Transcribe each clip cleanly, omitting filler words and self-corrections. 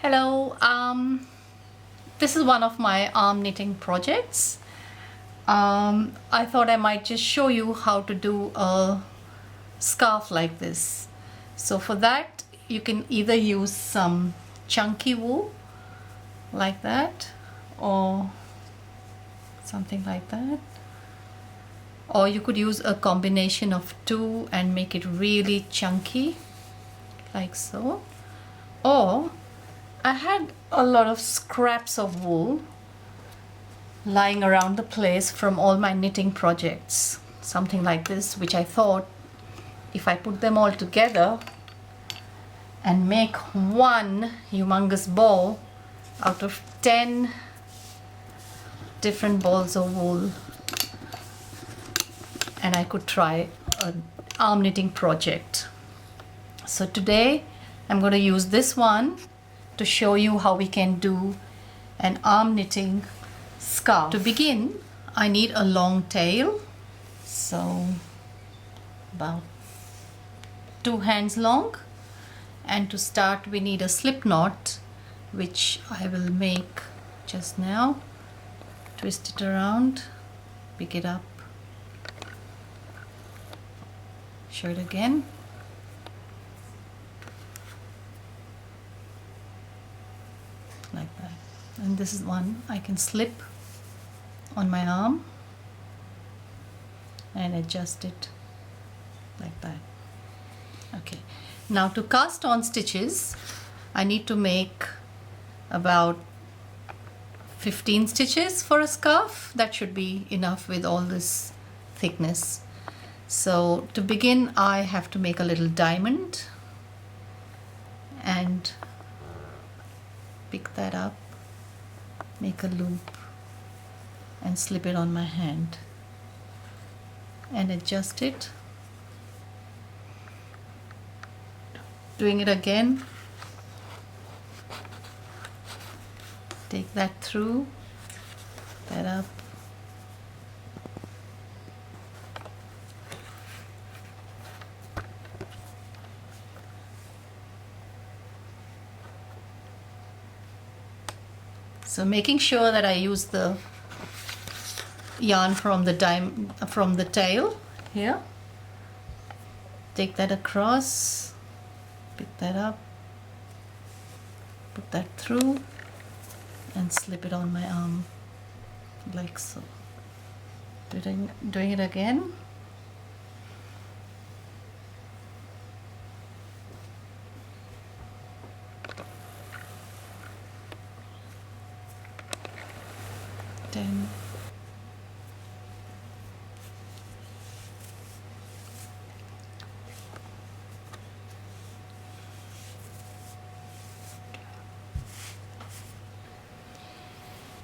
Hello, this is one of my arm knitting projects. I thought I might just show you how to do a scarf like this. So for that, you can either use some chunky wool like that or something like that, or you could use a combination of two and make it really chunky like so. Or I had a lot of scraps of wool lying around the place from all my knitting projects, something like this, which I thought if I put them all together and make one humongous ball out of 10 different balls of wool, and I could try an arm knitting project. So today I'm going to use this one to show you how we can do an arm knitting scarf. To begin, I need a long tail, so about 2 hands long, and to start we need a slip knot, which I will make just now. Twist it around, pick it up, show it again, like that. And this is one I can slip on my arm and adjust it like that. Okay, now to cast on stitches, I need to make about 15 stitches for a scarf. That should be enough with all this thickness. So to begin, I have to make a little diamond and pick that up, make a loop and slip it on my hand and adjust it. Doing it again, take that through, that up, so making sure that I use the yarn from the tail here. Take that across, pick that up, put that through and slip it on my arm like so. Doing it again. Then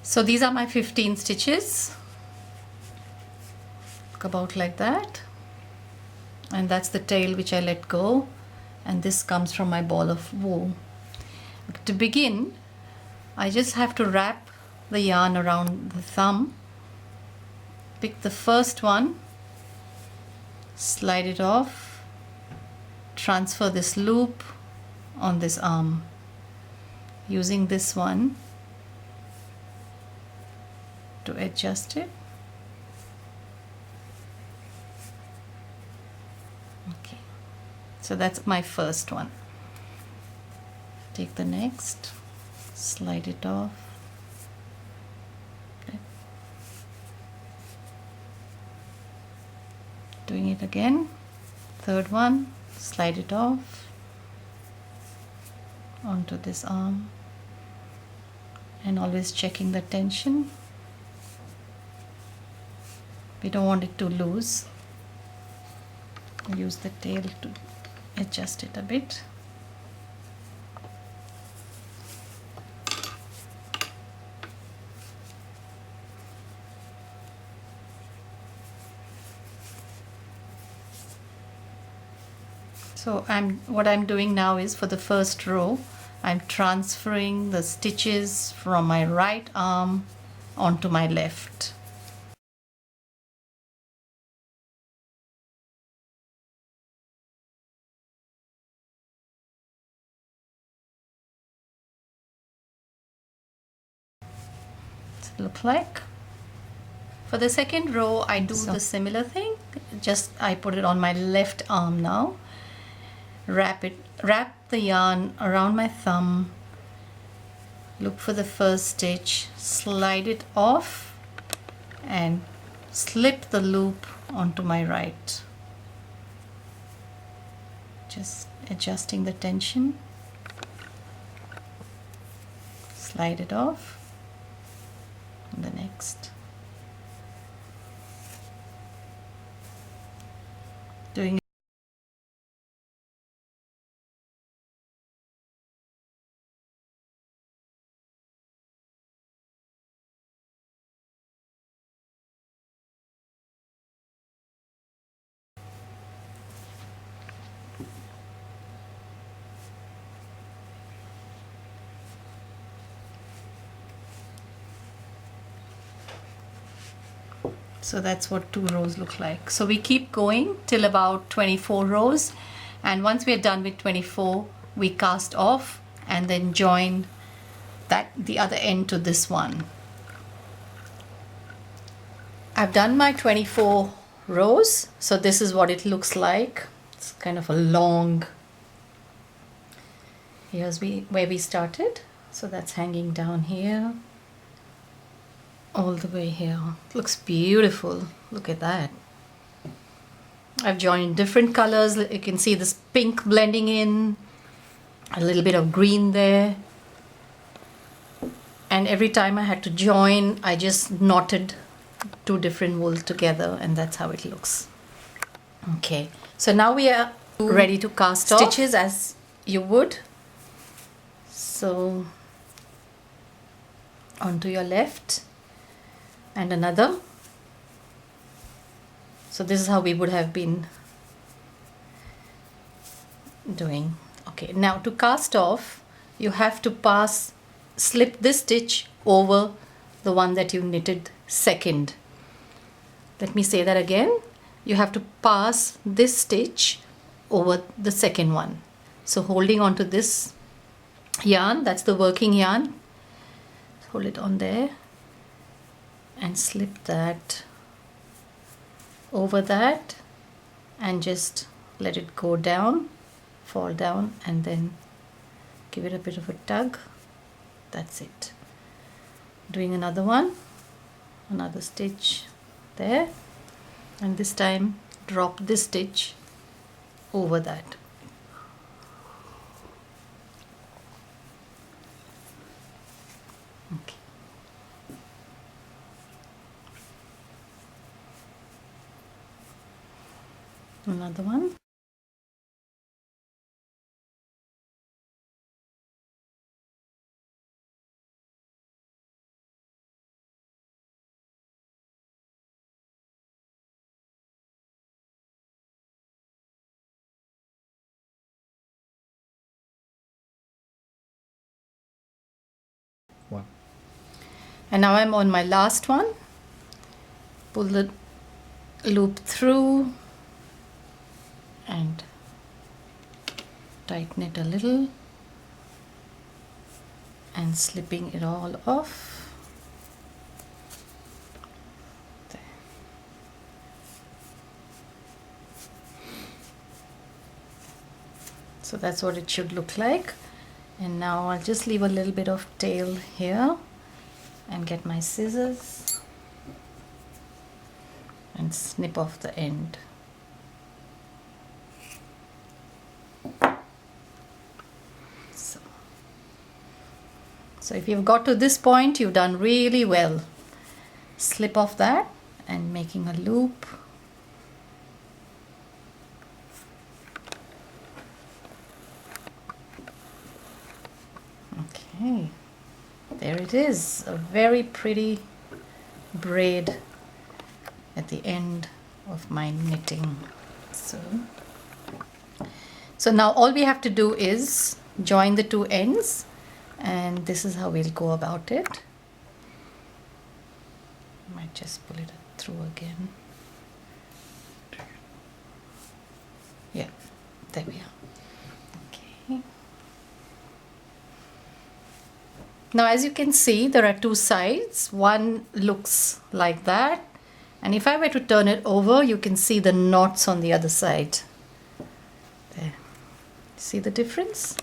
so these are my 15 stitches, about like that, and that's the tail which I let go, and this comes from my ball of wool. To begin, I just have to wrap the yarn around the thumb, pick the first one, slide it off, transfer this loop on this arm, using this one to adjust it. Okay, so that's my first one. Take the next, slide it off, okay. Doing it again, third one, slide it off onto this arm, and always checking the tension. We don't want it to loose. Use the tail to adjust it a bit. So what I'm doing now is, for the first row, I'm transferring the stitches from my right arm onto my left. look like. For the second row, I do the similar thing. Just I put it on my left arm now. Wrap the yarn around my thumb. Look for the first stitch, slide it off and slip the loop onto my right. Just adjusting the tension. Slide it off. And the next. Doing So that's what 2 rows look like. So we keep going till about 24 rows, and once we're done with 24, we cast off and then join the other end to this one. I've done my 24 rows, so this is what it looks like. It's kind of a long. Here's where we started, so that's hanging down here all the way here. It looks beautiful. Look at that. I've joined different colors. You can see this pink blending in, a little bit of green there, and every time I had to join, I just knotted 2 different wool together, and that's how it looks. Okay, so now we are ready to cast off. Stitches as you would. So onto your left and another. So this is how we would have been doing. Okay, now to cast off, you have to slip this stitch over the one that you knitted second. Let me say that again. You have to pass this stitch over the second one. So holding on to this yarn, that's the working yarn, hold it on there and slip that over that and just let it go down, fall down, and then give it a bit of a tug. That's it. Doing another one, another stitch there, and this time drop this stitch over that. Okay. Another one. One. And now I'm on my last one. Pull the loop through and tighten it a little and slipping it all off. There. So that's what it should look like. And now I'll just leave a little bit of tail here and get my scissors and snip off the end. So if you've got to this point, you've done really well. Slip off that and making a loop. Okay, there it is, a very pretty braid at the end of my knitting. So now all we have to do is join the 2 ends, and this is how we'll go about it. Might just pull it through again. Yeah, there we are. Okay. Now as you can see, there are two sides. One looks like that, and if I were to turn it over, you can see the knots on the other side. There. See the difference?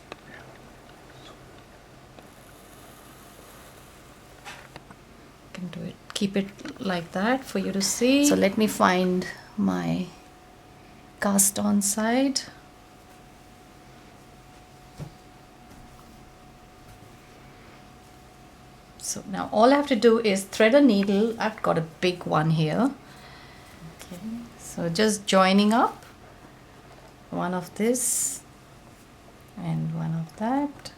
Can do it, keep it like that for you to see. So let me find my cast on side. So now all I have to do is thread a needle. I've got a big one here. Okay, so just joining up one of this and one of that.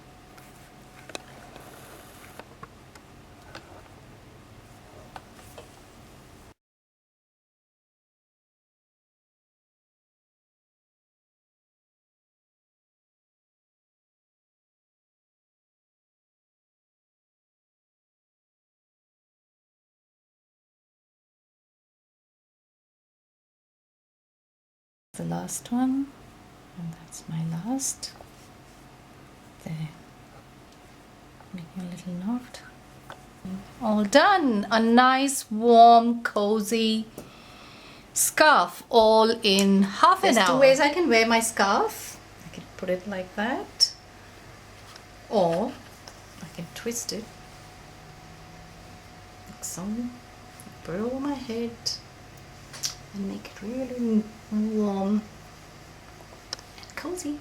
The last one, and that's my last. There, making a little knot. All done. A nice, warm, cozy scarf, all in half an hour. There's two ways I can wear my scarf. I can put it like that, or I can twist it like so. Put it over my head and make it really warm and cozy.